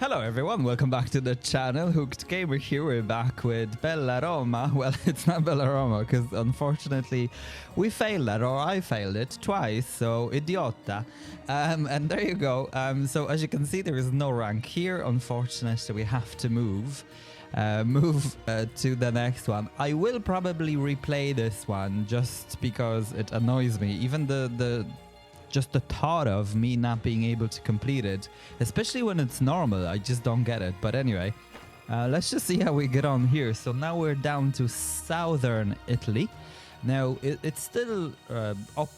Hello everyone, welcome back to the channel. Hooked Gamer here. We're back with Bella Roma. Well, it's not Bella Roma because unfortunately we failed that, or I failed it twice, so idiota. And there you go. So as you can see, there is no rank here. Unfortunately, we have to move to the next one. I will probably replay this one just because it annoys me. Even just the thought of me not being able to complete it, especially when it's normal, I just don't get it. But anyway, let's just see how we get on here. So now we're down to southern Italy. Now it's still up.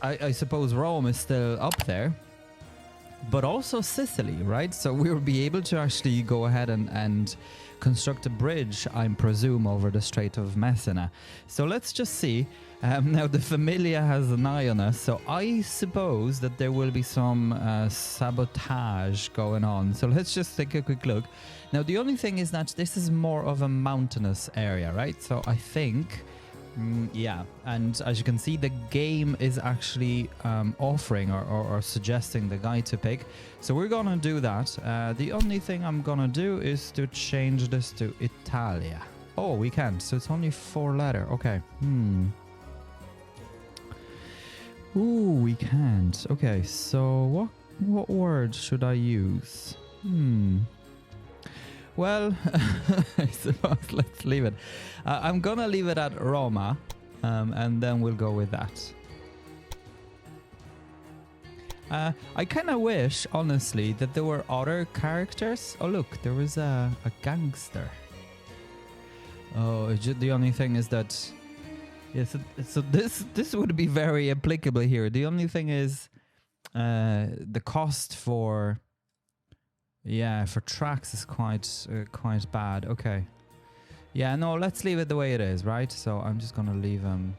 I suppose Rome is still up there, but also Sicily, right? So we'll be able to actually go ahead and construct a bridge, I presume, over the Strait of Messina. So let's just see. Now the Familia has an eye on us, so I suppose that there will be some sabotage going on. So let's just take a quick look. Now the only thing is that this is more of a mountainous area, right? So I think, yeah, and as you can see, the game is actually offering or suggesting the guy to pick. So we're gonna do that. The only thing I'm gonna do is to change this to Italia. Oh, we can't, so it's only 4-letter. Okay. Ooh, we can't. Okay, so what word should I use? Well, I suppose let's leave it. I'm gonna leave it at Roma, and then we'll go with that. I kind of wish, honestly, that there were other characters. Oh, look, there was a gangster. Oh, the only thing is that... Yes, so this would be very applicable here. The only thing is the cost for tracks is quite bad. Okay, yeah, no, let's leave it the way it is, right? So I'm just gonna leave him.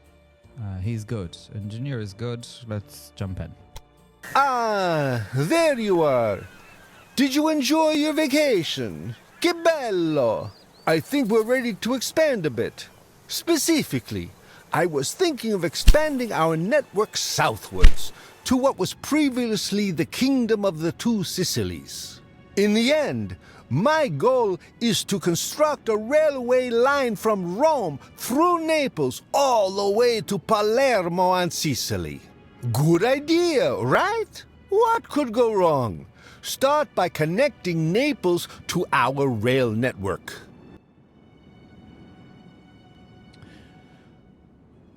He's good. Engineer is good. Let's jump in. Ah, there you are. Did you enjoy your vacation? Que bello! I think we're ready to expand a bit. Specifically, I was thinking of expanding our network southwards to what was previously the Kingdom of the Two Sicilies. In the end, my goal is to construct a railway line from Rome through Naples all the way to Palermo and Sicily. Good idea, right? What could go wrong? Start by connecting Naples to our rail network.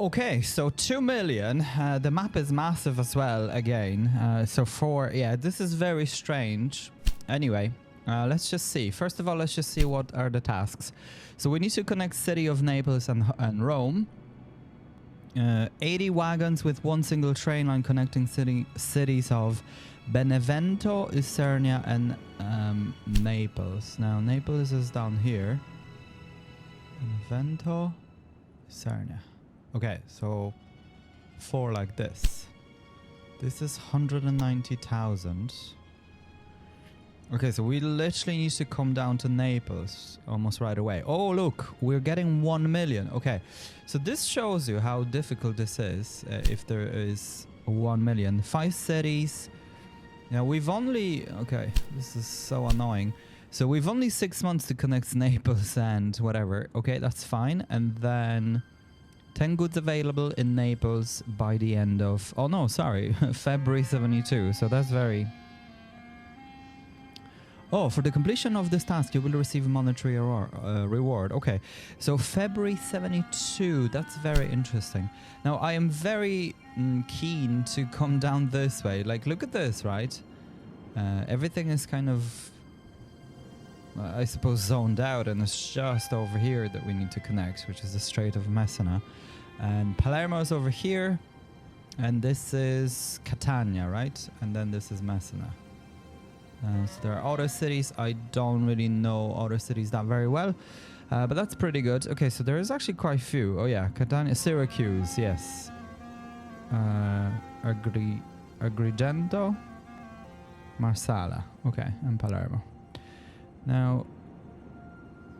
Okay, so 2 million. The map is massive as well, again. Yeah, this is very strange. Anyway, let's just see. First of all, let's just see what are the tasks. So we need to connect city of Naples and Rome. 80 wagons with one single train line connecting cities of Benevento, Isernia, and Naples. Now, Naples is down here. Benevento, Isernia. Okay, so 4 like this. This is 190,000. Okay, so we literally need to come down to Naples almost right away. Oh, look, we're getting 1 million. Okay, so this shows you how difficult this is if there is 1 million. 5 cities. Now we've only... Okay, this is so annoying. So we've only 6 months to connect Naples and whatever. Okay, that's fine. And then... 10 goods available in Naples by the end of... Oh no, sorry. February 72. So that's very... Oh, for the completion of this task, you will receive a monetary reward. Okay, so February 72. That's very interesting. Now, I am very keen to come down this way. Like, look at this, right? Everything is kind of... I suppose zoned out, and it's just over here that we need to connect, which is the Strait of Messina. And Palermo is over here, and this is Catania, right? And then this is Messina. So there are other cities. I don't really know other cities that very well, but that's pretty good. Okay, so there is actually quite a few. Oh yeah, Catania, Syracuse, yes. Agrigento, Marsala, okay, and Palermo. Now,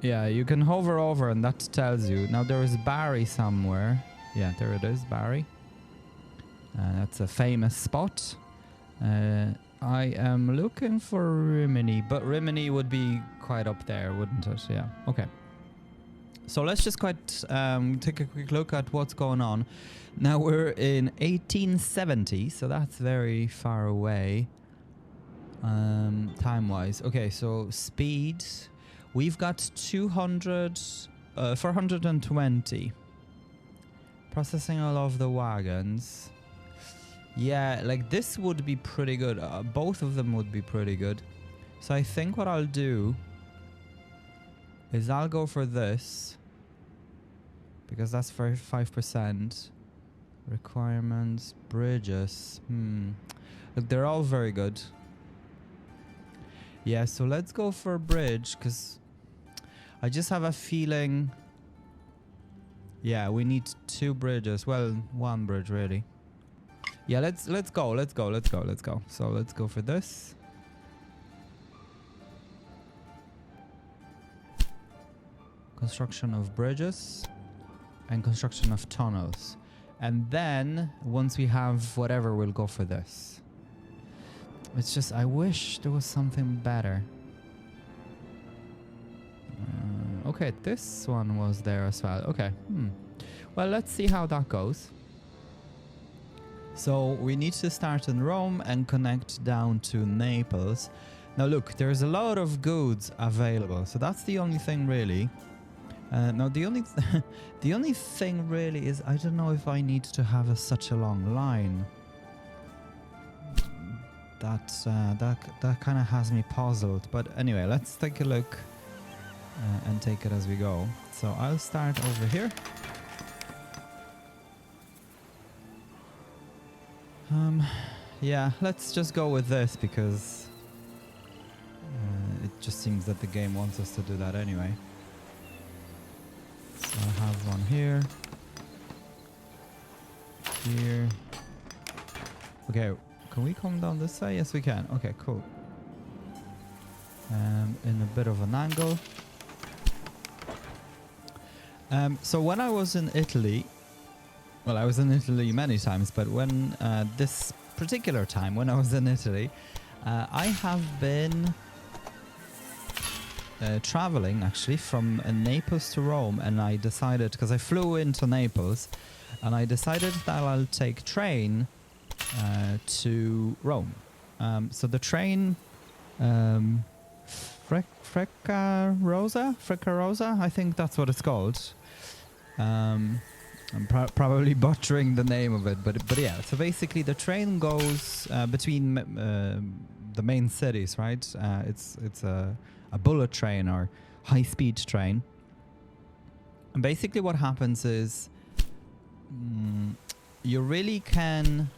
yeah, you can hover over and that tells you. Now there is Bari somewhere. Yeah, there it is, Bari. That's a famous spot. I am looking for Rimini, but Rimini would be quite up there, wouldn't it? Yeah. Okay. So let's just take a quick look at what's going on. Now we're in 1870, so that's very far away, time-wise. Okay, so speed, we've got 420. Processing all of the wagons. Yeah, like this would be pretty good. Both of them would be pretty good. So I think what I'll do is I'll go for this, because that's for 5%. Requirements, bridges. Look, they're all very good. Yeah, so let's go for a bridge, because I just have a feeling... Yeah, we need 2 bridges. Well, 1 bridge, really. Yeah, let's go. So let's go for this. Construction of bridges and construction of tunnels. And then once we have whatever, we'll go for this. It's just, I wish there was something better. Okay, this one was there as well. Okay. Well, let's see how that goes. So we need to start in Rome and connect down to Naples. Now look, there's a lot of goods available, so that's the only thing really. Now the only thing really is, I don't know if I need to have such a long line. That kind of has me puzzled. But anyway, let's take a look and take it as we go. So I'll start over here. Yeah, let's just go with this because it just seems that the game wants us to do that anyway. So I have one here. Here. Okay, can we come down this side? Yes, we can. Okay, cool. In a bit of an angle. So when I was in Italy, well, I was in Italy many times, but when this particular time when I was in Italy, I have been traveling actually from Naples to Rome, and I decided, because I flew into Naples, and I decided that I'll take train to Rome. So the train, Frecciarossa, I think that's what it's called. I'm probably butchering the name of it, but yeah. So basically, the train goes between the main cities, right? It's a bullet train or high-speed train. And basically, what happens is you really can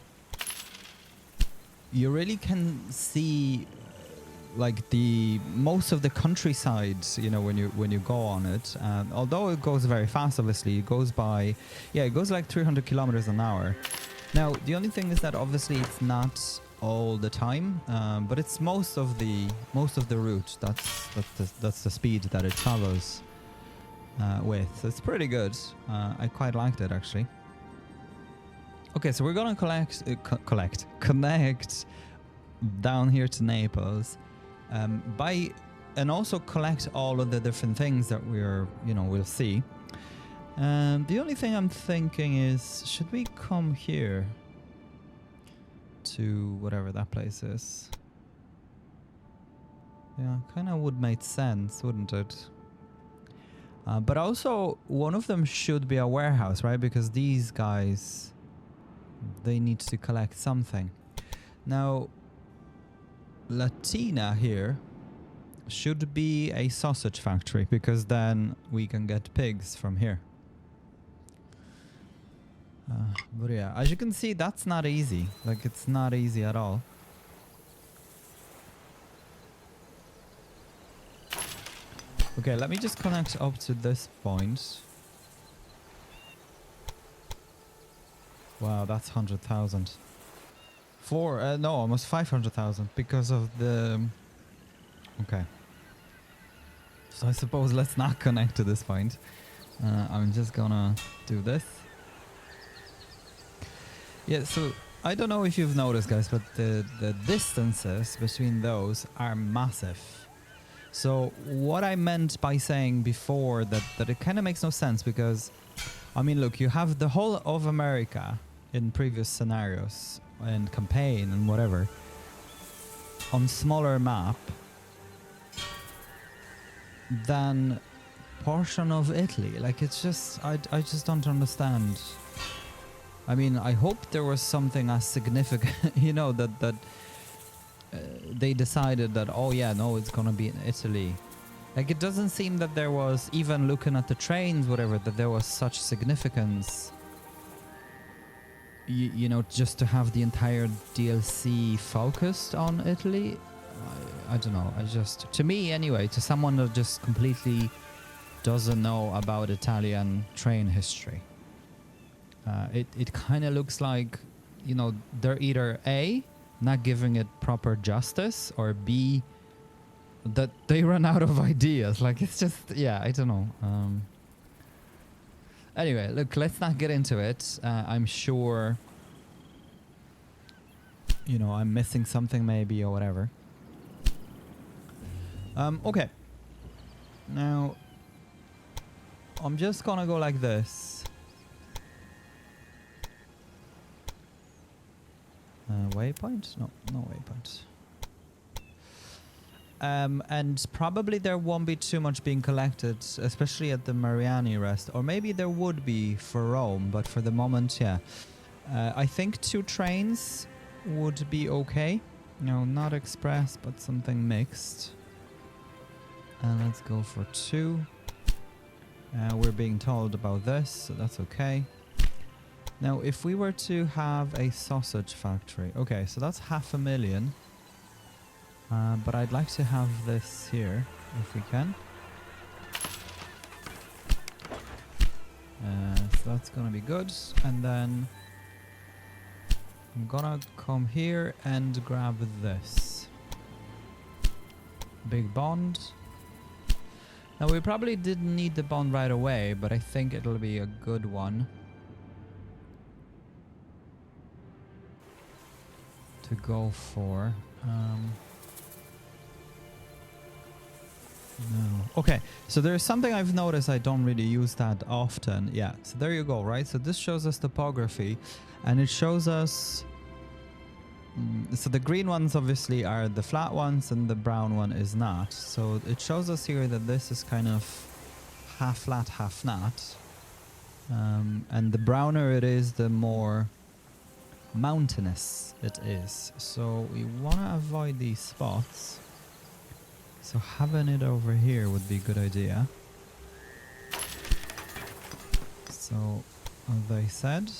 see like the most of the countryside, you know, when you go on it. Although it goes very fast, obviously, it goes like 300 kilometers an hour. Now, the only thing is that obviously it's not all the time, but it's most of the route. That's the speed that it travels with. So it's pretty good. I quite liked it actually. Okay, so we're gonna connect down here to Naples. And also collect all of the different things that we'll see. The only thing I'm thinking is, should we come here to whatever that place is? Yeah, kind of would make sense, wouldn't it? But also, one of them should be a warehouse, right? Because these guys, they need to collect something. Now, Latina here should be a sausage factory, because then we can get pigs from here. But yeah, as you can see, that's not easy. Like, it's not easy at all. Okay, let me just connect up to this point. Wow, that's 100,000. No, almost 500,000 because of the... Okay. So I suppose let's not connect to this point. I'm just gonna do this. Yeah, so I don't know if you've noticed, guys, but the distances between those are massive. So what I meant by saying before that it kind of makes no sense, because, I mean, look, you have the whole of America in previous scenarios and campaign and whatever on smaller map than portion of Italy. Like, it's just, I just don't understand. I mean, I hope there was something as significant, you know, that they decided that, oh yeah, no, it's gonna be in Italy. Like, it doesn't seem that there was, even looking at the trains, whatever, that there was such significance, you know, just to have the entire DLC focused on Italy. I don't know, I just, to me anyway, to someone that just completely doesn't know about Italian train history, it kind of looks like, you know, they're either A, not giving it proper justice, or B, that they run out of ideas. Like, it's just, yeah, I don't know. Anyway, look, let's not get into it. I'm sure, you know, I'm missing something maybe or whatever. Okay. Now, I'm just gonna go like this. Waypoint? No, no waypoint. And probably there won't be too much being collected, especially at the Mariani rest. Or maybe there would be for Rome, but for the moment, yeah. I think 2 trains would be okay. No, not express, but something mixed. And let's go for 2. We're being told about this, so that's okay. Now, if we were to have a sausage factory... Okay, so that's 500,000. But I'd like to have this here, if we can. So that's gonna be good. And then I'm gonna come here and grab this. Big bond. Now, we probably didn't need the bond right away, but I think it'll be a good one to go for. No. Okay, so there's something I've noticed I don't really use that often. Yeah, so there you go, right? So this shows us topography, and it shows us... so the green ones obviously are the flat ones, and the brown one is not. So it shows us here that this is kind of half flat, half not. And the browner it is, the more mountainous it is. So we want to avoid these spots. So having it over here would be a good idea. So, as I said...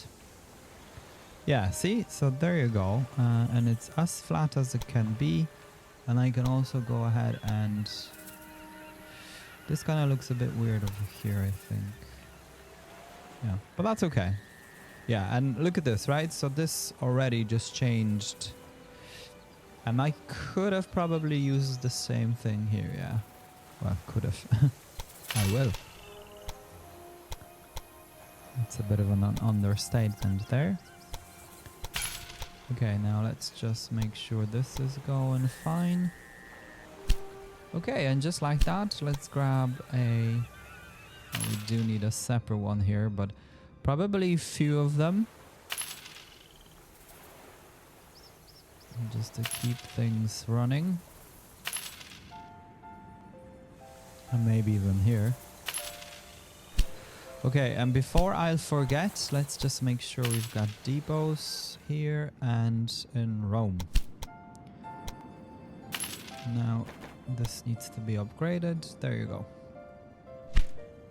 Yeah, see? So there you go. And it's as flat as it can be. And I can also go ahead and... This kind of looks a bit weird over here, I think. Yeah, but that's okay. Yeah, and look at this, right? So this already just changed. And I could have probably used the same thing here, yeah. Well, could have. I will. It's a bit of an understatement there. Okay, now let's just make sure this is going fine. Okay, and just like that, let's grab a... well, we do need a separate one here, but probably a few of them. Just to keep things running. And maybe even here. Okay, and before I'll forget, let's just make sure we've got depots here and in Rome. Now, this needs to be upgraded. There you go.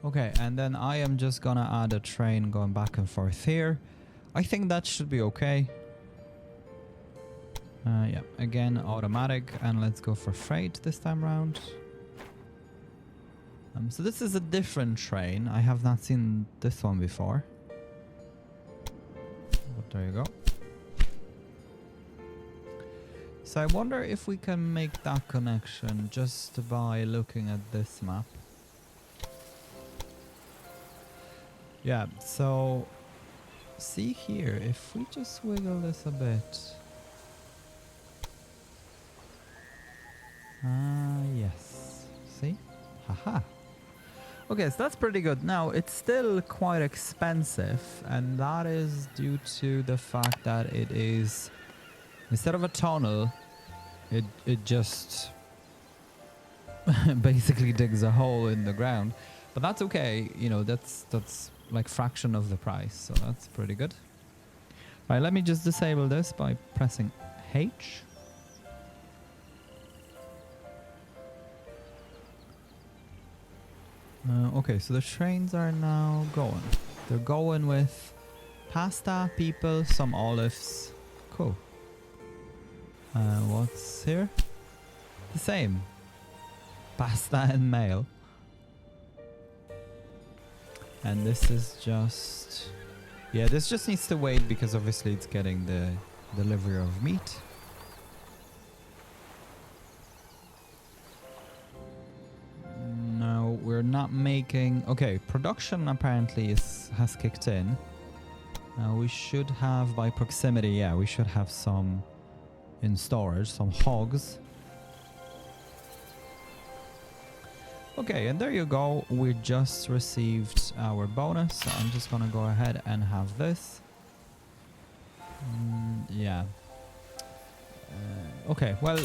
Okay, and then I am just gonna add a train going back and forth here. I think that should be okay. Yeah, again, automatic, and let's go for freight this time around. So this is a different train. I have not seen this one before. But there you go. So I wonder if we can make that connection just by looking at this map. see here, if we just wiggle this a bit. Yes. See? Haha. Okay, so that's pretty good. Now, it's still quite expensive, and that is due to the fact that it is, instead of a tunnel, it just basically digs a hole in the ground. But that's okay, you know, that's like fraction of the price, so that's pretty good. Right, let me just disable this by pressing H. Okay, so the trains are now going. They're going with pasta, people, some olives. Cool. What's here? The same. Pasta and mail. And this is just... yeah, this just needs to wait because obviously it's getting the delivery of meat. No, we're not making... okay, production apparently has kicked in. Now we should have, by proximity, yeah, we should have some in storage, some hogs. Okay, and there you go. We just received our bonus, so I'm just gonna go ahead and have this. Yeah. Okay, well,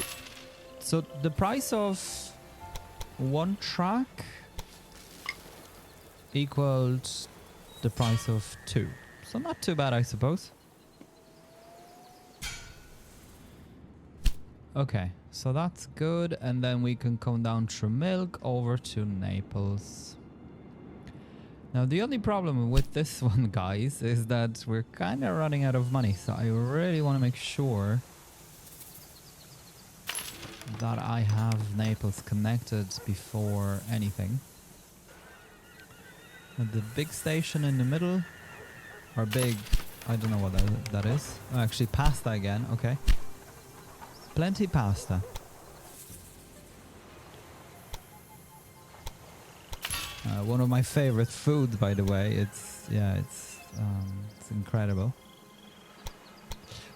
so the price of one track equaled the price of two. So not too bad, I suppose. Okay, so that's good, and then we can come down through Milk over to Naples. Now the only problem with this one, guys, is that we're kind of running out of money, so I really want to make sure that I have Naples connected before anything. And the big station in the middle, or big, I don't know what that is. Oh, actually, pasta again, okay. Plenty pasta. One of my favorite foods, by the way. It's incredible.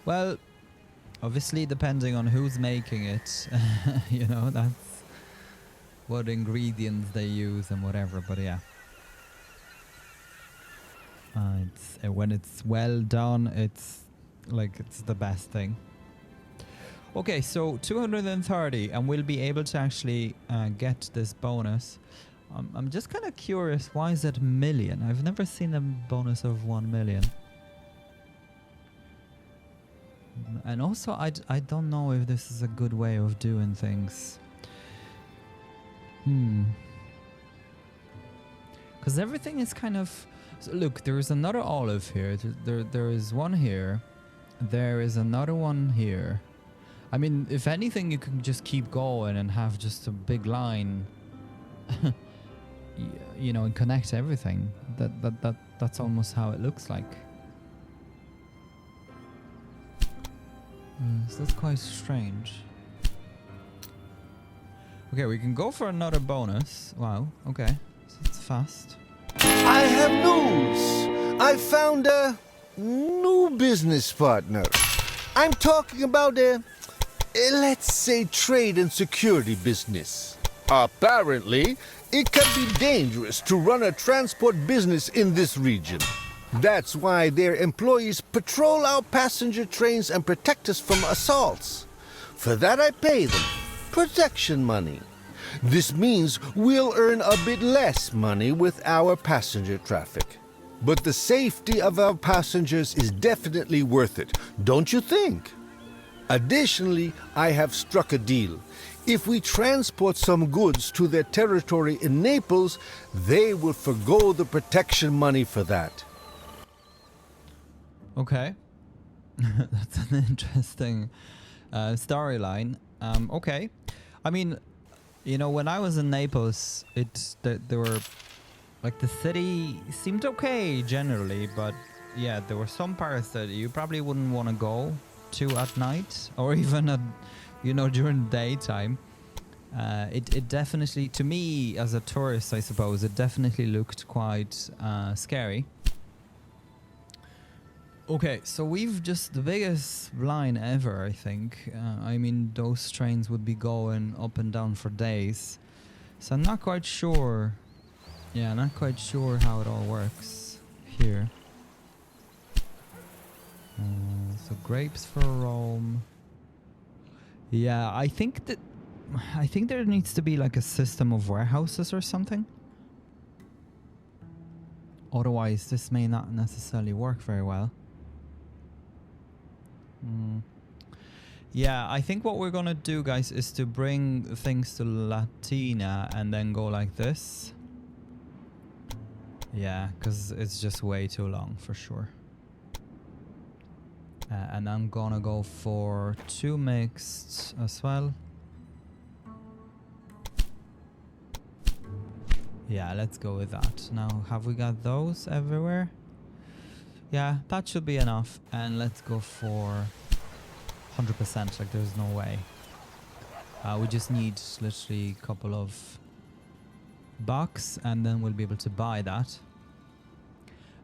Well, obviously depending on who's making it, you know, that's what ingredients they use and whatever. But yeah, when it's well done, it's the best thing. Okay, so 230, and we'll be able to actually get this bonus. I'm just kind of curious, why is it million? I've never seen a bonus of 1 million. And also, I don't know if this is a good way of doing things. Because everything is kind of... so look, there is another olive here. There is one here. There is another one here. I mean, if anything, you can just keep going and have just a big line, you know, and connect everything. That's almost how it looks like. So that's quite strange. Okay, we can go for another bonus. Wow, okay. So it's fast. I have news. I found a new business partner. I'm talking about let's say trade and security business. Apparently, it can be dangerous to run a transport business in this region. That's why their employees patrol our passenger trains and protect us from assaults. For that I pay them protection money. This means we'll earn a bit less money with our passenger traffic. But the safety of our passengers is definitely worth it, don't you think? Additionally, I have struck a deal. If we transport some goods to their territory in Naples, they will forgo the protection money for that. Okay. That's an interesting storyline. Okay. I mean, you know, when I was in Naples, there were... like, the city seemed okay generally, but yeah, there were some parts that you probably wouldn't want to go to at night, or even at, you know, during daytime. It definitely, to me as a tourist, I suppose, it definitely looked quite scary. Okay, so we've just the biggest line ever, I think. I mean, those trains would be going up and down for days. So I'm not quite sure. Yeah, not quite sure how it all works here. So grapes for Rome. Yeah, I think there needs to be like a system of warehouses or something. Otherwise, this may not necessarily work very well. Yeah, I think what we're gonna do, guys, is to bring things to Latina and then go like this. Yeah, because it's just way too long for sure. And I'm gonna go for 2 mixed as well. Yeah, let's go with that. Now, have we got those everywhere? Yeah, that should be enough. And let's go for 100%, like there's no way. We just need literally a couple of bucks and then we'll be able to buy that.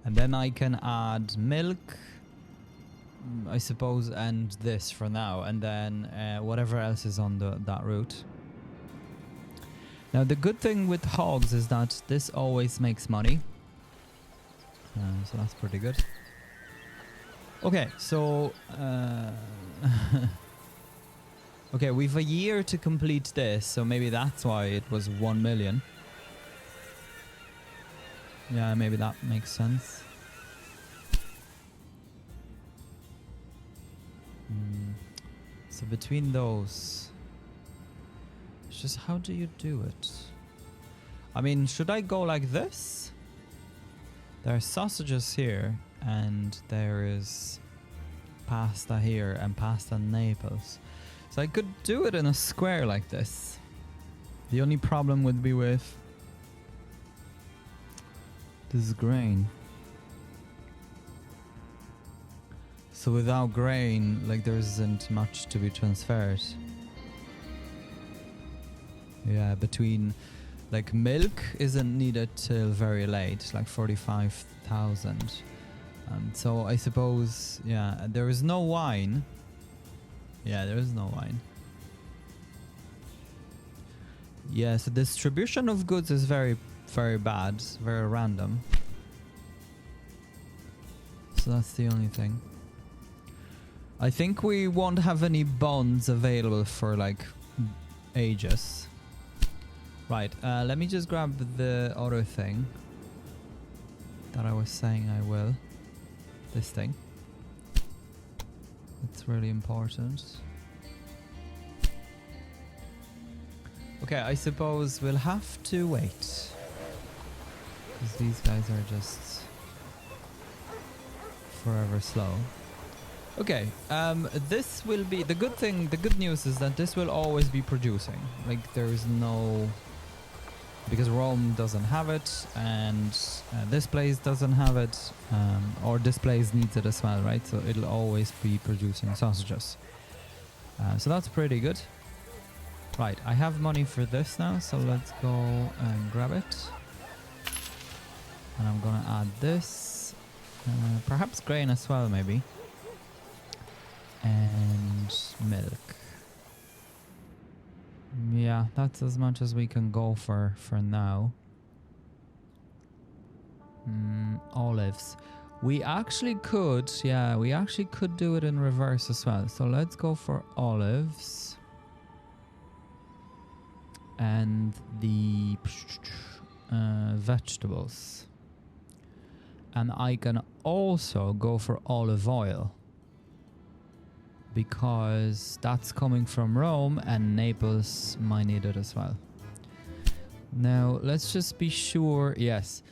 And then I can add milk, I suppose, and this for now. And then whatever else is on that route. Now the good thing with hogs is that this always makes money. So that's pretty good. Okay, so okay, we've a year to complete this, so maybe that's why it was 1 million. Yeah, maybe that makes sense. So between those, it's just how do you do it? I mean, should I go like this? There are sausages here, and there is pasta here and pasta in Naples. So I could do it in a square like this. The only problem would be with this grain. So without grain, like there isn't much to be transferred. Yeah, between like milk isn't needed till very late, like 45,000. So I suppose, yeah, there is no wine. Yeah, there is no wine. Yeah, so distribution of goods is very, very bad, very random. So that's the only thing. I think we won't have any bonds available for like ages. Right, let me just grab the other thing that I was saying I will. This thing. It's really important. Okay, I suppose we'll have to wait. Because these guys are just forever slow. Okay, this will be the good thing. The good news is that this will always be producing. Like there is no, because Rome doesn't have it, and this place doesn't have it, or this place needs it as well, right? So it'll always be producing sausages. So that's pretty good. Right, I have money for this now, so let's go and grab it. And I'm gonna add this, perhaps grain as well, maybe. And milk. Yeah, that's as much as we can go for now. Olives. We actually could, yeah, we actually could do it in reverse as well. So let's go for olives. And the vegetables. And I can also go for olive oil, because that's coming from Rome and Naples might need it as well. Now, let's just be sure. Yes.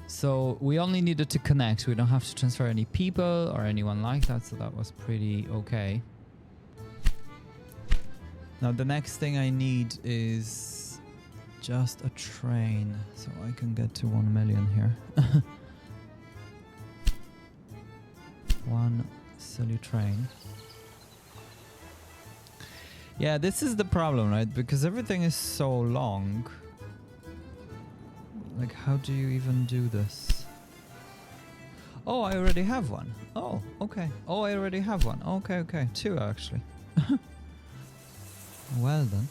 So we only needed to connect. We don't have to transfer any people or anyone like that. So that was pretty okay. Now, the next thing I need is just a train. So I can get to 1 million here. One silly train. Yeah, this is the problem, right? Because everything is so long. Like, how do you even do this? Oh, I already have one. Oh, okay. Oh, I already have one. Okay, okay. 2 actually. Well done.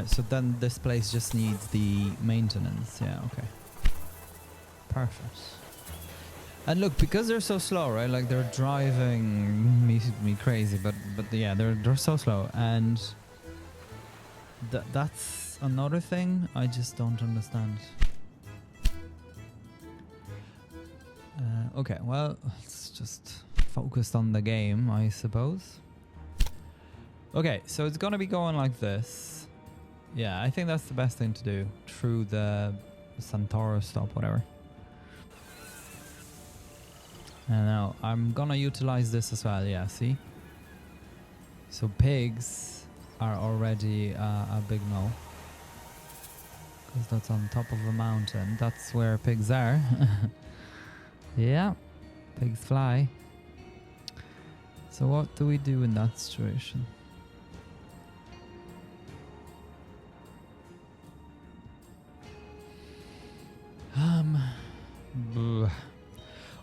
So then this place just needs the maintenance. Yeah, okay. Perfect. And look, because they're so slow, right? Like they're driving me crazy, but yeah, they're so slow, and that's another thing I just don't understand. Okay, well, let's just focus on the game, I suppose. Okay, so it's gonna be going like this. Yeah, I think that's the best thing to do through the Santoro stop, whatever. And now I'm gonna utilize this as well. Yeah, see? So pigs are already a big no. Because that's on top of a mountain. That's where pigs are. Yeah, pigs fly. So what do we do in that situation?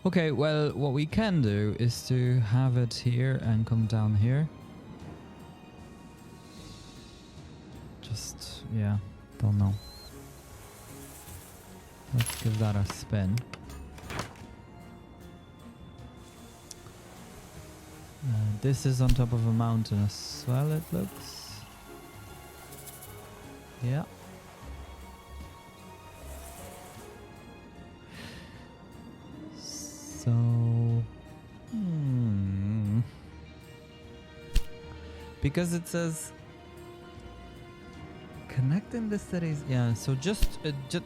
Okay, well, what we can do is to have it here and come down here. Just, yeah, don't know. Let's give that a spin. This is on top of a mountain as well, it looks. Yeah. So, because it says connecting the cities, yeah. So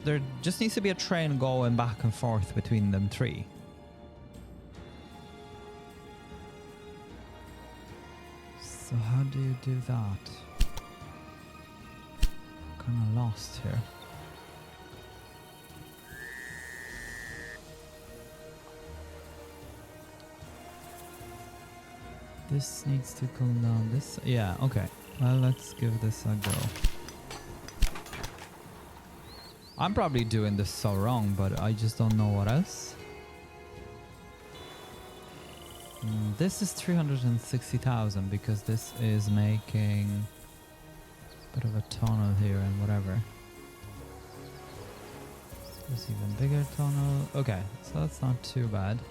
there just needs to be a train going back and forth between them 3. So how do you do that? Kind of lost here. This needs to come down this. Yeah, okay. Well, let's give this a go. I'm probably doing this so wrong, but I just don't know what else. This is 360,000 because this is making a bit of a tunnel here and whatever. There's even bigger tunnel. Okay, so that's not too bad.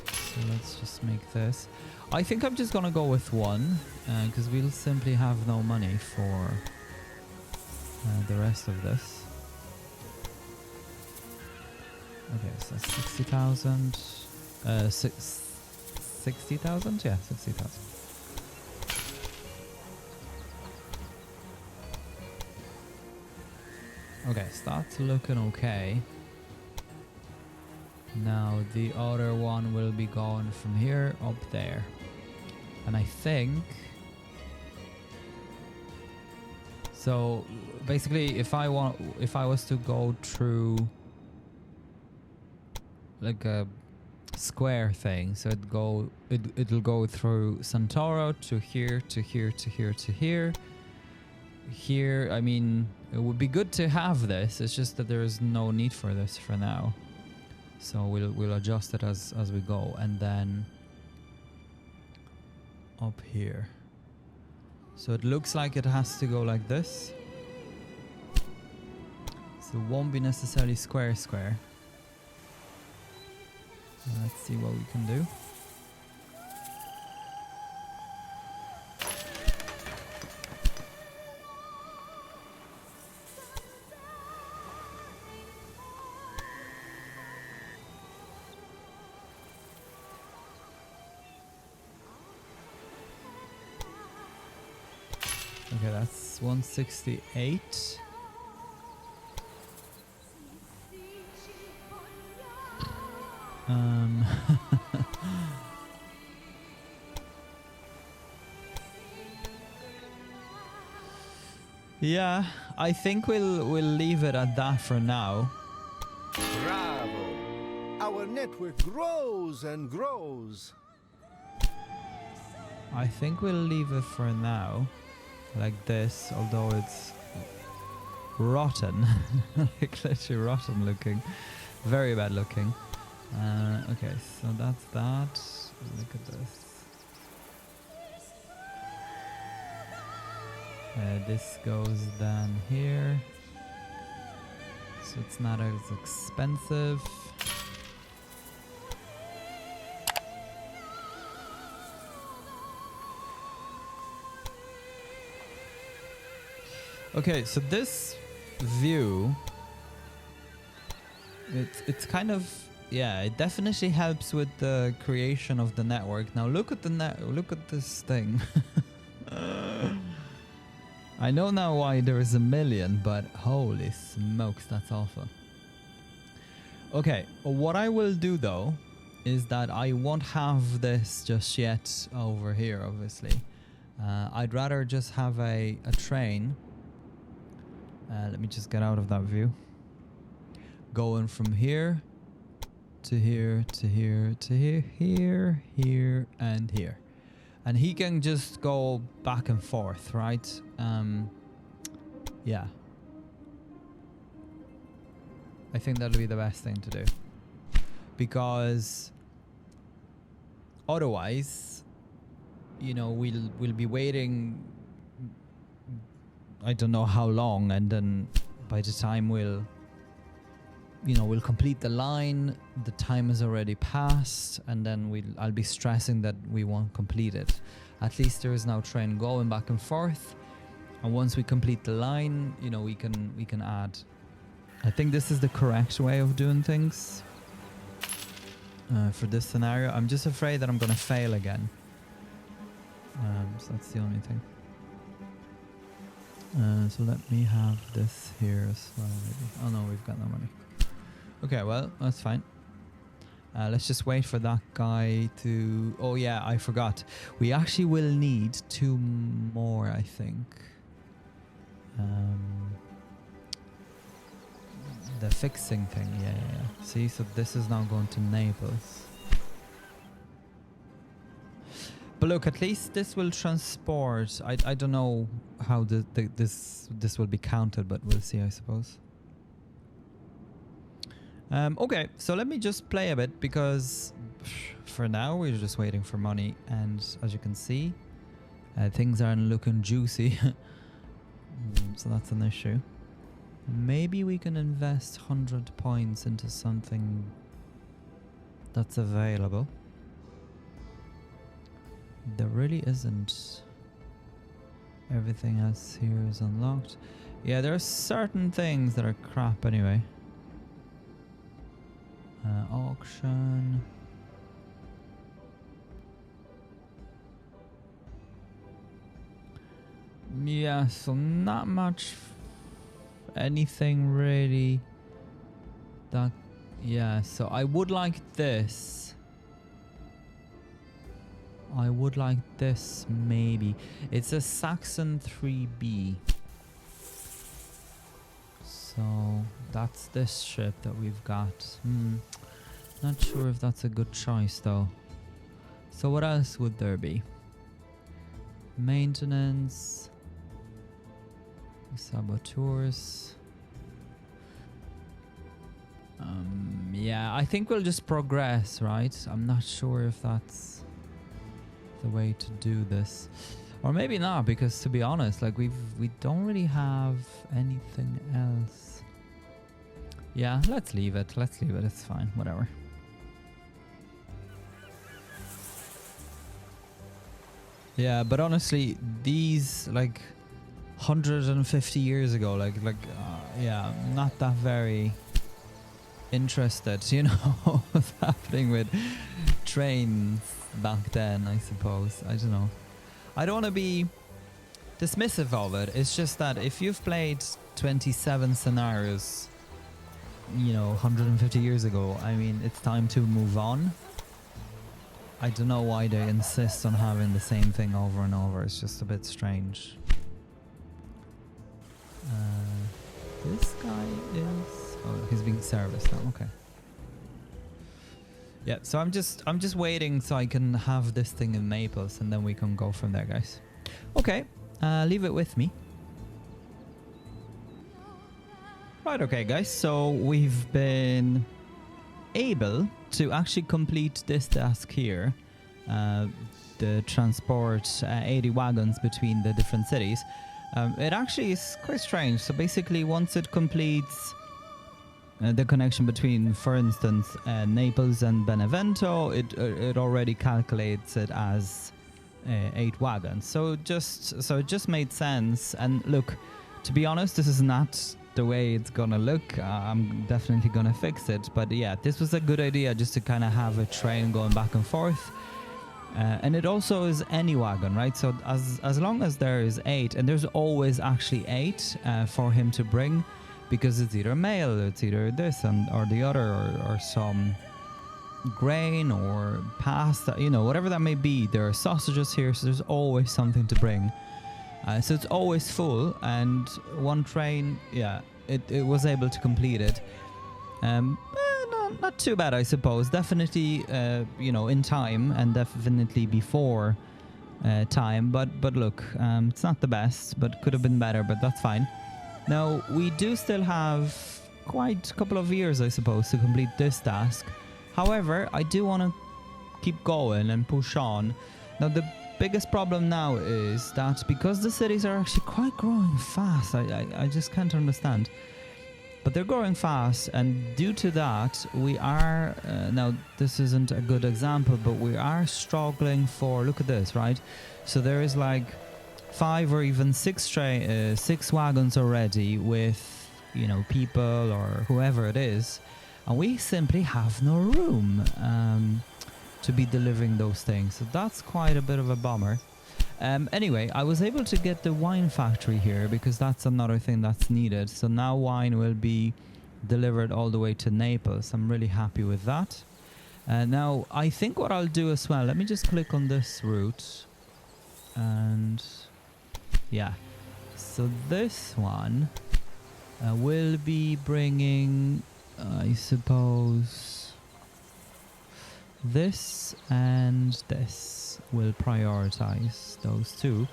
So let's just make this. I think I'm just gonna go with 1 because we'll simply have no money for the rest of this. Okay, so 60,000. 60,000? Yeah, 60,000. Okay, starts looking okay. Now the other one will be going from here up there. And I think... So basically if I was to go through like a square thing, so it'll go through Santoro to here, to here, to here, to here. Here, I mean, it would be good to have this. It's just that there is no need for this for now. So we'll adjust it as we go, and then up here. So it looks like it has to go like this. So it won't be necessarily square. Let's see what we can do. Okay, that's 168. Yeah, I think we'll leave it at that for now. Bravo! Our network grows and grows. I think we'll leave it for now, like this, although it's rotten. Like literally rotten looking. Very bad looking. Okay, so that's that. Look at this. This goes down here. So it's not as expensive. Okay, so this view, it's kind of, yeah, it definitely helps with the creation of the network. Now look at look at this thing. I know now why there is 1 million, but holy smokes, that's awful. Okay, what I will do though is that I won't have this just yet over here, obviously. I'd rather just have a train. Let me just get out of that view. Going from here to here to here to here, here and here. And he can just go back and forth, right? Yeah. I think that'll be the best thing to do. Because otherwise, you know, we'll be waiting I don't know how long, and then by the time we'll complete the line, the time has already passed, and then I'll be stressing that we won't complete it. At least there is now train going back and forth, and once we complete the line, you know, we can add. I think this is the correct way of doing things for this scenario. I'm just afraid that I'm gonna fail again. So that's the only thing. So let me have this here as well, maybe. Oh no, we've got no money. Okay, well, that's fine. Let's just wait for that guy to... Oh yeah, I forgot. We actually will need 2 more, I think. The fixing thing, yeah. See, so this is now going to Naples. But look, at least this will transport. I don't know how this will be counted, but we'll see, I suppose. Okay, so let me just play a bit, because for now we're just waiting for money, and as you can see, things aren't looking juicy. So that's an issue. Maybe we can invest 100 points into something that's available. There really isn't. Everything else here is unlocked. Yeah, there are certain things that are crap anyway. Auction. Yeah, so not much anything really that... Yeah, so I would like this. I would like this, maybe. It's a Saxon 3B. So that's this ship that we've got. Not sure if that's a good choice though. So what else would there be? Maintenance. Saboteurs. Yeah, I think we'll just progress, right? I'm not sure if that's the way to do this, or maybe not, because to be honest, like we don't really have anything else. Yeah, let's leave it, it's fine, whatever. Yeah, but honestly, these, like 150 years ago, yeah, I'm not that very interested, you know, what's happening with trains back then, I suppose. I don't know. I don't want to be dismissive of it. It's just that if you've played 27 scenarios, you know, 150 years ago, I mean, it's time to move on. I don't know why they insist on having the same thing over and over. It's just a bit strange. This guy is... Oh, he's being serviced now. Okay. Yeah, so I'm just waiting so I can have this thing in Naples, and then we can go from there, guys. Okay, leave it with me. Right, okay, guys. So we've been able to actually complete this task here. The transport 80 wagons between the different cities. It actually is quite strange. So basically, once it completes the connection between, for instance, Naples and Benevento, it already calculates it as 8 wagons. So it just made sense. And look, to be honest, this is not the way it's gonna look. I'm definitely gonna fix it. But yeah, this was a good idea, just to kind of have a train going back and forth. And it also is any wagon, right? So as long as there is 8, and there's always actually 8 for him to bring, because it's either mail, it's either this or the other, or some grain or pasta, whatever that may be. There are sausages here, so there's always something to bring. So it's always full, and one train, yeah, it was able to complete it. Not too bad, I suppose. Definitely, in time, and definitely before time. But look, it's not the best, but could have been better, but that's fine. Now, we do still have quite a couple of years, I suppose, to complete this task. However, I do want to keep going and push on. Now, the biggest problem now is that because the cities are actually quite growing fast, I just can't understand. But they're growing fast, and due to that, we are... now, this isn't a good example, but we are struggling for... Look at this, right? So there is like 5 or even 6 wagons already with, people or whoever it is. And we simply have no room to be delivering those things. So that's quite a bit of a bummer. Anyway, I was able to get the wine factory here because that's another thing that's needed. So now wine will be delivered all the way to Naples. I'm really happy with that. Now, I think what I'll do as well, let me just click on this route. And yeah, so this one will be bringing, I suppose, this and this. Will prioritize those 2.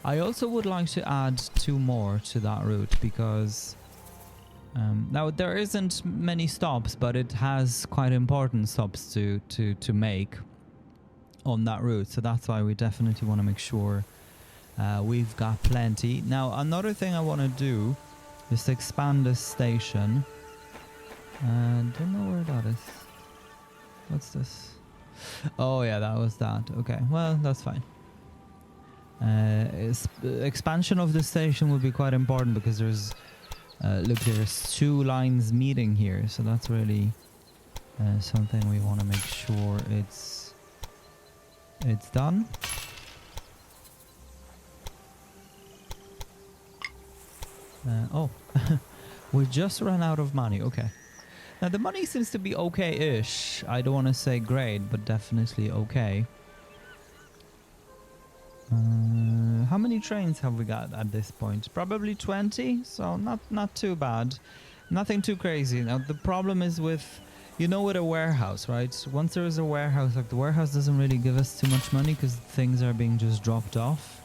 I also would like to add 2 more to that route because now there isn't many stops, but it has quite important stops to make on that route. So that's why we definitely want to make sure we've got plenty. Now, another thing I want to do is to expand this station. Don't know where that is. What's this? Oh yeah, that was that. Okay, well, that's fine. Expansion of the station will be quite important because there's there's 2 lines meeting here, so that's really something we want to make sure it's done. Oh, we just ran out of money. Okay. Now, the money seems to be okay-ish. I don't want to say great, but definitely okay. How many trains have we got at this point? Probably 20, so not too bad. Nothing too crazy. Now, the problem is with, with a warehouse, right? Once there is a warehouse, like the warehouse doesn't really give us too much money because things are being just dropped off.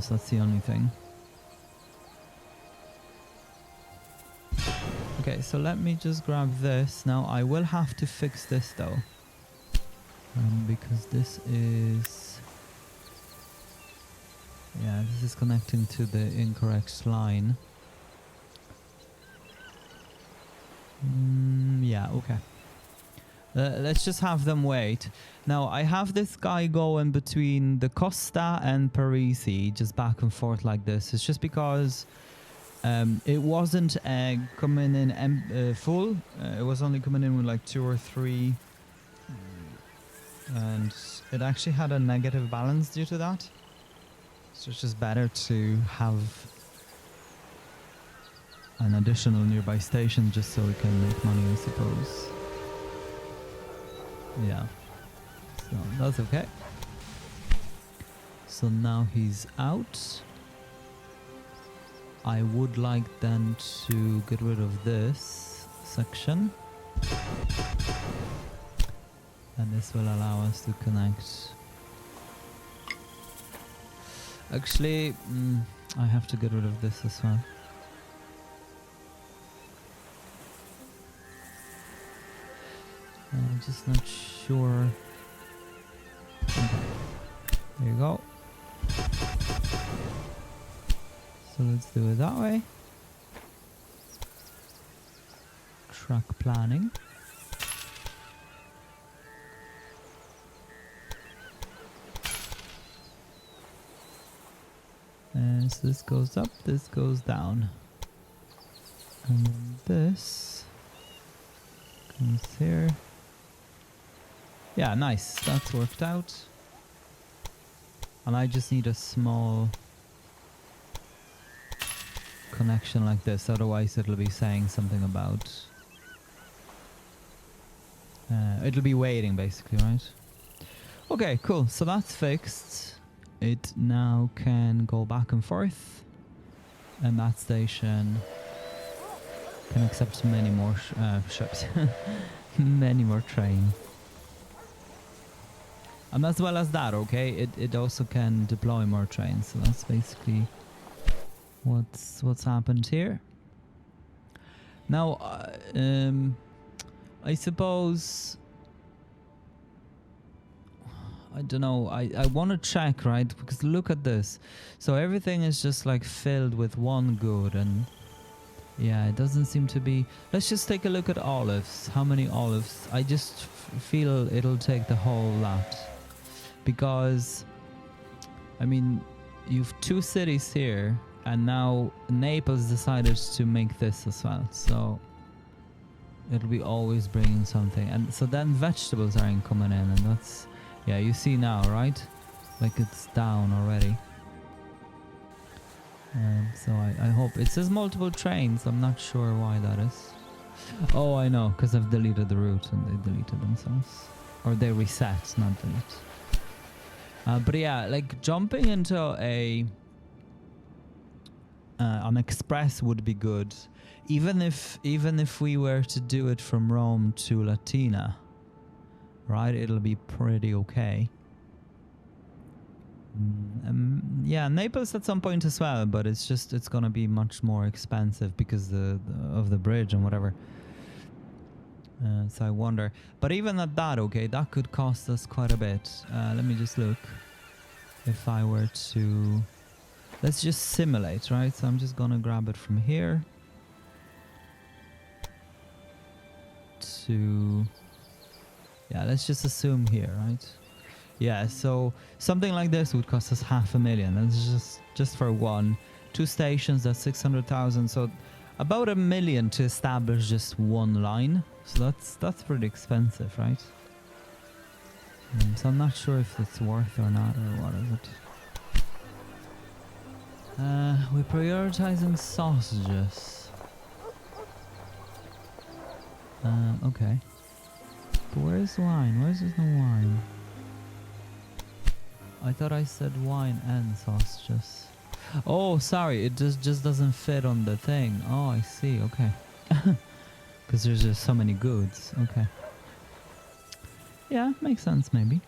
So that's the only thing. Okay, so let me just grab this. Now, I will have to fix this, though. Because this is... Yeah, this is connecting to the incorrect line. Yeah, okay. Let's just have them wait. Now, I have this guy going between the Costa and Parisi, just back and forth like this. It's just because... it wasn't coming in full. It was only coming in with like 2 or 3. And it actually had a negative balance due to that. So it's just better to have an additional nearby station just so we can make money, I suppose. Yeah. So that's okay. So now he's out. I would like then to get rid of this section. And this will allow us to connect. Actually, I have to get rid of this as well. I'm just not sure. Okay. There you go. So let's do it that way. Track planning. And so this goes up, this goes down. And then this comes here. Yeah, nice. That's worked out. And I just need a small connection like this, otherwise it'll be saying something about... it'll be waiting basically, right? Okay, cool. So that's fixed. It now can go back and forth. And that station can accept many more ships. Many more trains. And as well as that, okay, it also can deploy more trains. So that's basically what's happened here. Now, I suppose, I don't know, I want to check, right? Because look at this. So everything is just like filled with one good, and yeah, it doesn't seem to be... Let's just take a look at olives. How many olives? I just feel it'll take the whole lot. Because, I mean, you've 2 cities here, and now Naples decided to make this as well. So it'll be always bringing something. And so then vegetables aren't coming in, and that's... Yeah, you see now, right? Like it's down already. So I hope... It says multiple trains. I'm not sure why that is. Oh, I know, because I've deleted the route and they deleted themselves. Or they reset, not delete. But yeah, like jumping into an express would be good, even if we were to do it from Rome to Latina, right? It'll be pretty okay. Yeah, Naples at some point as well, but it's gonna be much more expensive because of the bridge and whatever. So I wonder, but even at that, okay, that could cost us quite a bit. Let me just look. If I were to, let's just simulate, right? So I'm just gonna grab it from here to, yeah, let's just assume here, right? Yeah, so something like this would cost us 500,000. That's just for 2 stations. That's 600,000. So about $1 million to establish just one line. So that's pretty expensive, right? So I'm not sure if it's worth or not, or what is it. We're prioritizing sausages. Okay. But where's wine? Where's the wine? I thought I said wine and sausages. Oh, sorry, it just doesn't fit on the thing. Oh, I see, okay. Because there's just so many goods, okay. Yeah, makes sense, maybe.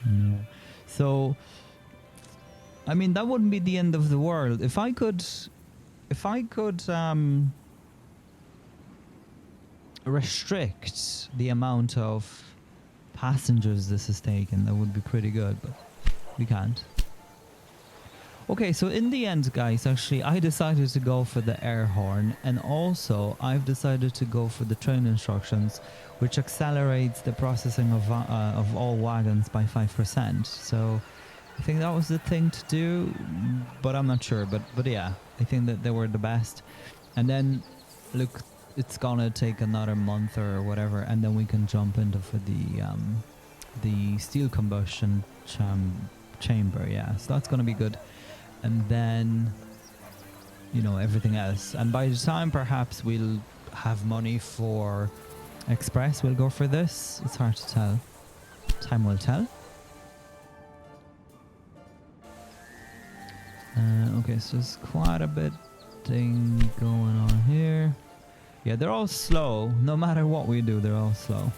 Yeah. So, I mean, that wouldn't be the end of the world. If I could restrict the amount of passengers this is taking, that would be pretty good, but we can't. Okay, so in the end, guys, actually, I decided to go for the air horn, and also I've decided to go for the train instructions, which accelerates the processing of all wagons by 5%. So I think that was the thing to do, but I'm not sure. But yeah, I think that they were the best. And then, look, it's gonna take another month or whatever, and then we can jump into for the steel combustion chamber. Yeah, so that's gonna be good. And then, you know, everything else. And by the time perhaps we'll have money for express, we'll go for this. It's hard to tell. Time will tell. Okay, so there's quite a bit thing going on here. Yeah, they're all slow. No matter what we do, they're all slow.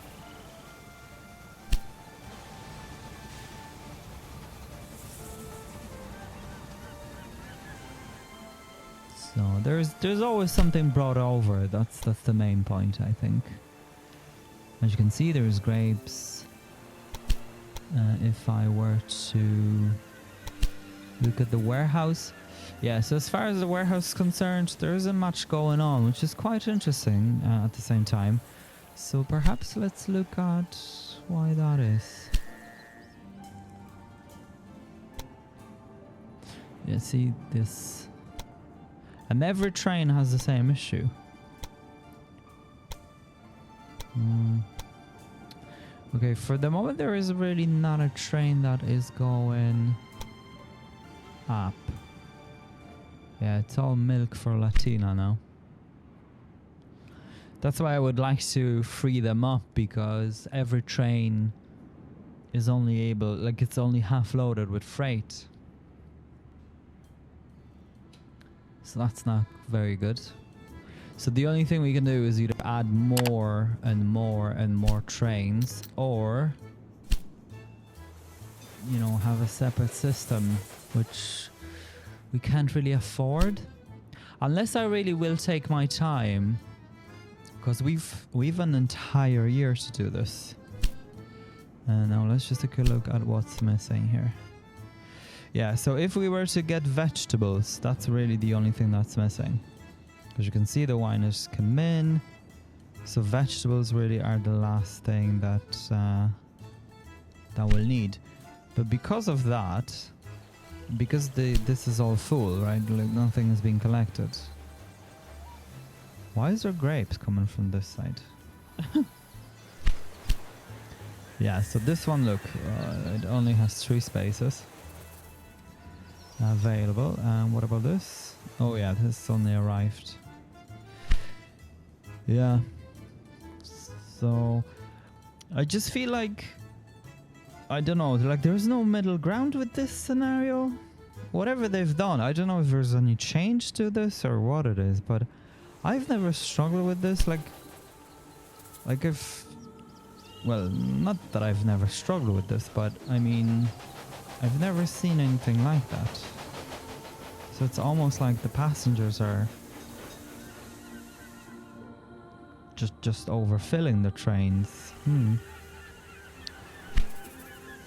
So there's always something brought over. That's the main point, I think. As you can see, there's grapes. If I were to look at the warehouse, yeah. So as far as the warehouse is concerned, there isn't much going on, which is quite interesting at the same time. So perhaps let's look at why that is. Yeah, see this. And every train has the same issue. Okay, for the moment there is really not a train that is going up. Yeah, it's all milk for Latina now. That's why I would like to free them up, because every train is only able, like, it's only half loaded with freight. So that's not very good. So the only thing we can do is either add more and more and more trains, or, you know, have a separate system, which we can't really afford. Unless I really will take my time, because we've an entire year to do this. Now let's just take a look at what's missing here. Yeah, so if we were to get vegetables, that's really the only thing that's missing. As you can see, the wine has come in. So vegetables really are the last thing that we'll need. But because of that, because this is all full, right? Like nothing is being collected. Why is there grapes coming from this side? Yeah, so this one, look, it only has 3 spaces available. And what about this? Oh yeah, this only arrived. Yeah. So I just feel like, I don't know, like there's no middle ground with this scenario. Whatever they've done, I don't know if there's any change to this or what it is, but I've never struggled with this. Like if, well, not that I've never struggled with this, but I mean, I've never seen anything like that. So it's almost like the passengers are just overfilling the trains.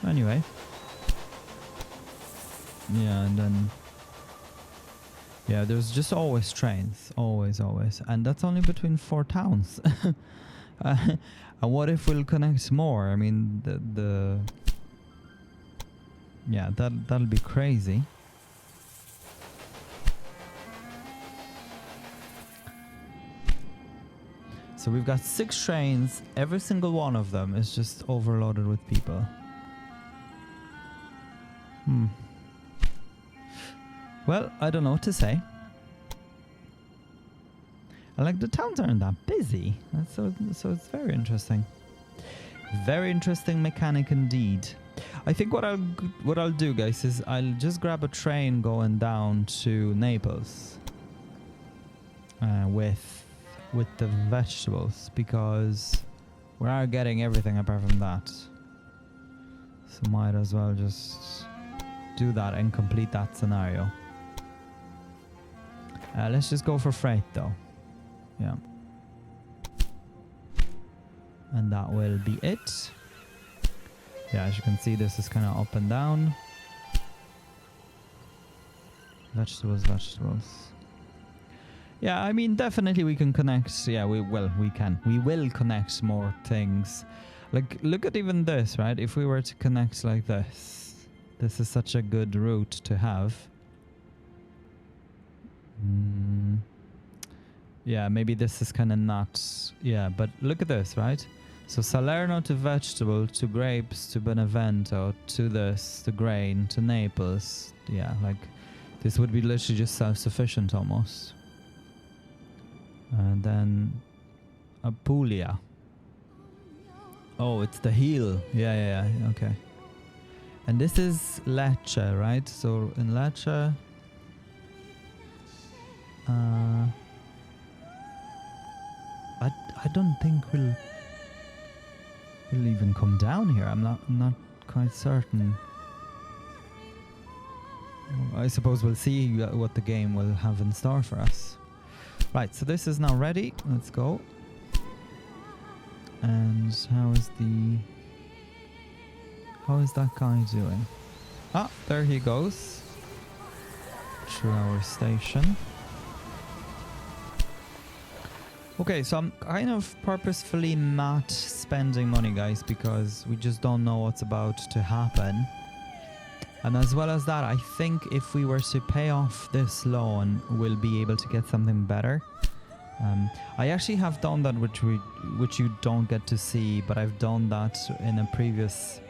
Anyway. Yeah, and then, yeah, there's just always trains. Always. And that's only between 4 towns. And what if we'll connect more? I mean, yeah, that'll be crazy. So we've got 6 trains. Every single one of them is just overloaded with people. Well, I don't know what to say. Like, the towns aren't that busy. So it's very interesting. Very interesting mechanic indeed. I think what I'll do, guys, is I'll just grab a train going down to Naples with the vegetables, because we are getting everything apart from that. So might as well just do that and complete that scenario. Let's just go for freight though. Yeah. And that will be it. Yeah, as you can see, this is kind of up and down. Vegetables. Yeah, I mean, definitely we can connect. Yeah, we will connect more things. Like, look at even this, right? If we were to connect like this is such a good route to have. Yeah, maybe this is kind of not. Yeah, but look at this, right? So Salerno to vegetable, to grapes, to Benevento, to this, to grain, to Naples. Yeah, like this would be literally just self-sufficient almost. And then Apulia. Oh, it's the heel. Yeah, okay. And this is Lecce, right? So in Lecce, I don't think we'll even come down here. I'm not quite certain. I suppose we'll see what the game will have in store for us. Right, so this is now ready. Let's go. And how is that guy doing? Ah, there he goes. Through our station. Okay, so I'm kind of purposefully not spending money, guys, because we just don't know what's about to happen. And as well as that, I think if we were to pay off this loan, we'll be able to get something better. I actually have done that, which you don't get to see, but I've done that in a previous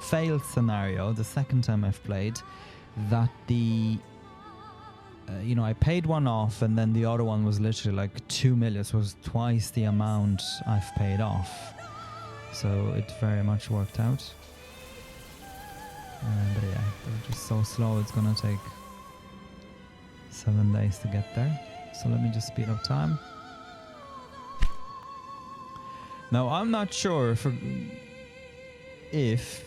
failed scenario, the second time I've played, that I paid one off and then the other one was literally like 2 million. So it was twice the amount I've paid off. So it very much worked out. But yeah, they're just so slow. It's gonna take 7 days to get there. So let me just speed up time. Now I'm not sure if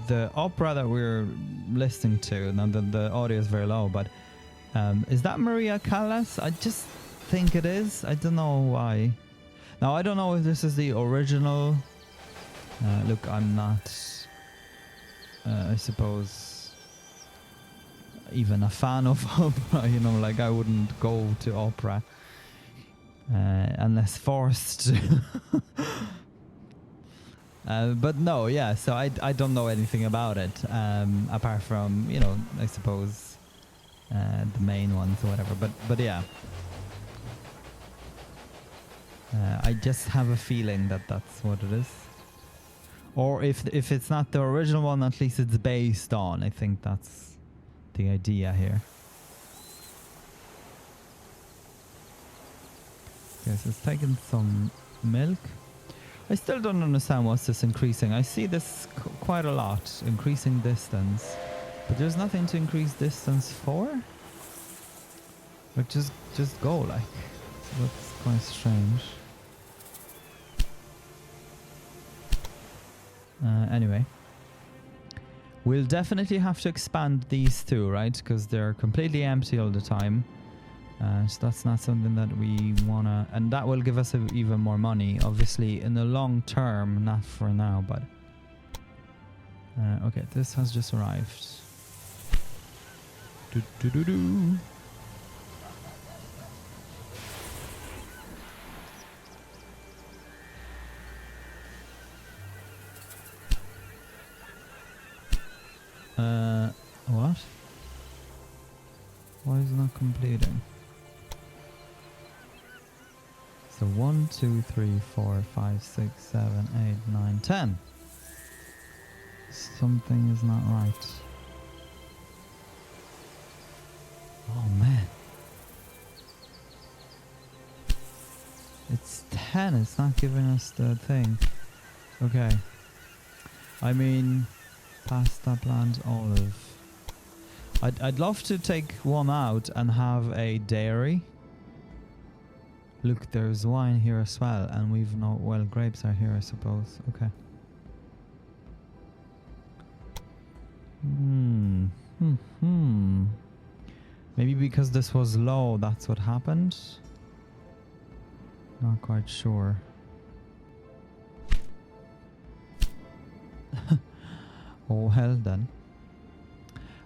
the opera that we're listening to, now the audio is very low, but is that Maria Callas? I just think it is. I don't know why. Now I don't know if this is the original. Look, I'm not, I suppose, even a fan of opera, like I wouldn't go to opera unless forced. But no, yeah, so I don't know anything about it, apart from, I suppose, the main ones or whatever, but yeah. I just have a feeling that that's what it is. Or if it's not the original one, at least it's based on. I think that's the idea here. Okay, so it's taking some milk. I still don't understand what's this increasing. I see this quite a lot, increasing distance. But there's nothing to increase distance for? Like, just go, like. So that's quite strange. Anyway. We'll definitely have to expand these two, right? Because they're completely empty all the time. So that's not something that we wanna, and that will give us even more money, obviously in the long term, not for now, but okay, this has just arrived. What? Why is it not completing? So 1, 2, 3, 4, 5, 6, 7, 8, 9, 10. Something is not right. Oh man. It's 10, it's not giving us the thing. Okay. I mean, pasta, plant, olive. I'd love to take one out and have a dairy. Look, there's wine here as well, and we've no, well, grapes are here, I suppose. Okay. Maybe because this was low, that's what happened? Not quite sure. Oh, well then.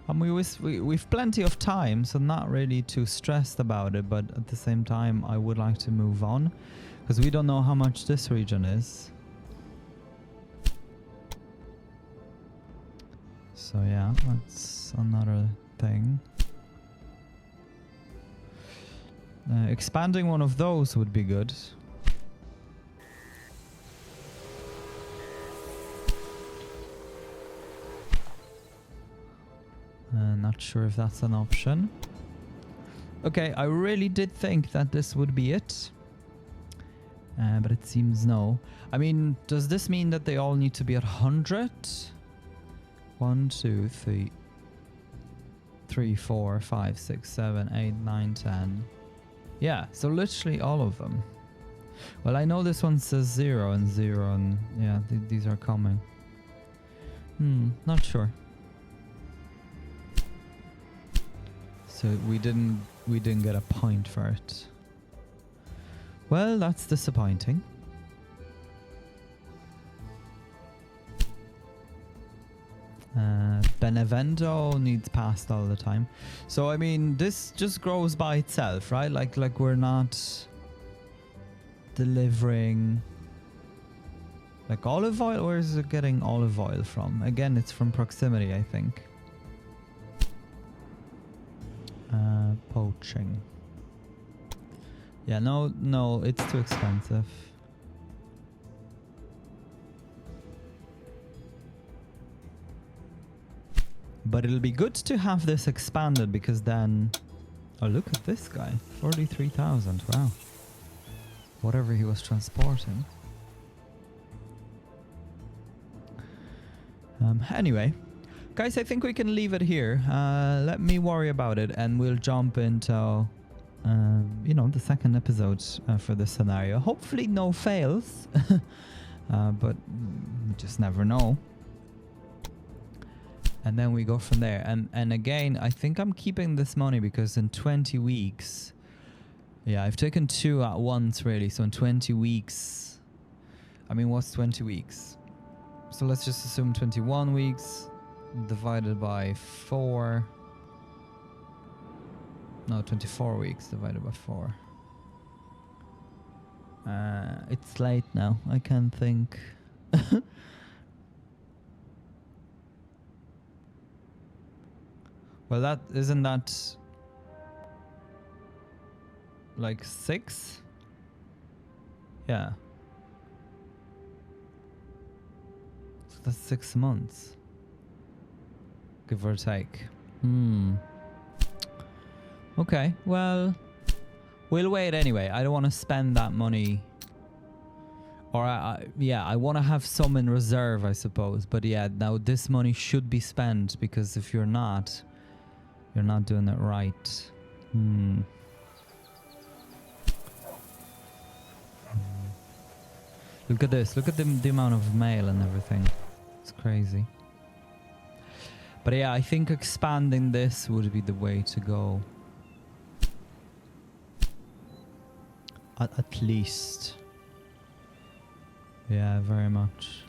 We've plenty of time, so not really too stressed about it, but at the same time I would like to move on because we don't know how much this region is. So yeah, that's another thing. Expanding one of those would be good. Not sure if that's an option. Okay, I really did think that this would be it. But it seems no. I mean, does this mean that they all need to be at 100? 1, 2, 3, 4, 5, 6, 7, 8, 9, 10. Yeah, so literally all of them. Well, I know this one says 0 and 0 and yeah, these are coming. Not sure. So we didn't get a point for it. Well, that's disappointing. Benevento needs past all the time. So I mean, this just grows by itself, right? Like we're not delivering like olive oil. Where is it getting olive oil from? Again, it's from proximity, I think. Poaching. Yeah, no, it's too expensive. But it'll be good to have this expanded because then... Oh, look at this guy. 43,000. Wow. Whatever he was transporting. Anyway. Guys, I think we can leave it here. Let me worry about it and we'll jump into... the second episode for this scenario. Hopefully no fails. But you just never know. And then we go from there. And again, I think I'm keeping this money because in 20 weeks... Yeah, I've taken 2 at once, really. So in 20 weeks... I mean, what's 20 weeks? So let's just assume 21 weeks divided by 4. No, 24 weeks divided by 4. It's late now. I can't think. Well, isn't that like 6? Yeah. So that's 6 months. Give or take. Okay, well, we'll wait anyway. I don't want to spend that money. Or, I want to have some in reserve, I suppose. But yeah, now this money should be spent because if you're not doing it right. Look at this. Look at the amount of mail and everything. It's crazy. But yeah, I think expanding this would be the way to go. At least. Yeah, very much.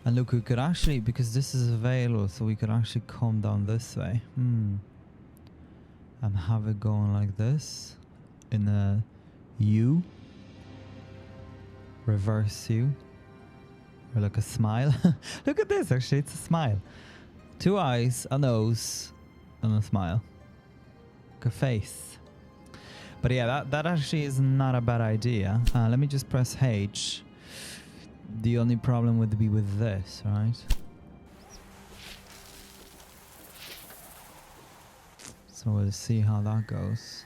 And look, we could actually, because this is available, so we could actually come down this way. And have it going like this. In a U. Reverse U. Or like a smile. Look at this, actually, it's a smile. 2 eyes, a nose, and a smile. Like a face. But yeah, that actually is not a bad idea. Let me just press H. The only problem would be with this, right? So we'll see how that goes.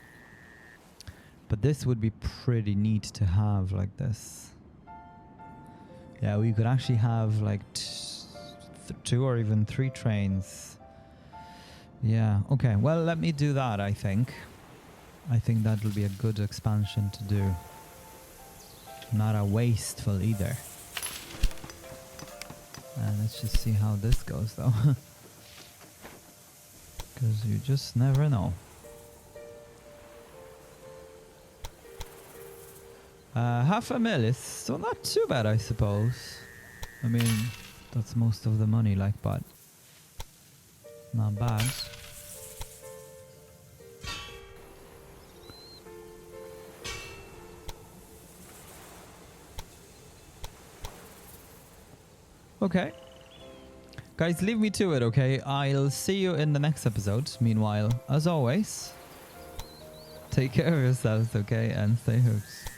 But this would be pretty neat to have like this. Yeah, we could actually have like 2 or even 3 trains. Yeah, okay. Well, let me do that, I think. I think that will be a good expansion to do. Not a wasteful either. Let's just see how this goes though. Because you just never know. 500,000 is still not too bad, I suppose. I mean, that's most of the money, like, but not bad. Okay. Guys, leave me to it, okay? I'll see you in the next episode. Meanwhile, as always, take care of yourselves, okay? And stay hooked.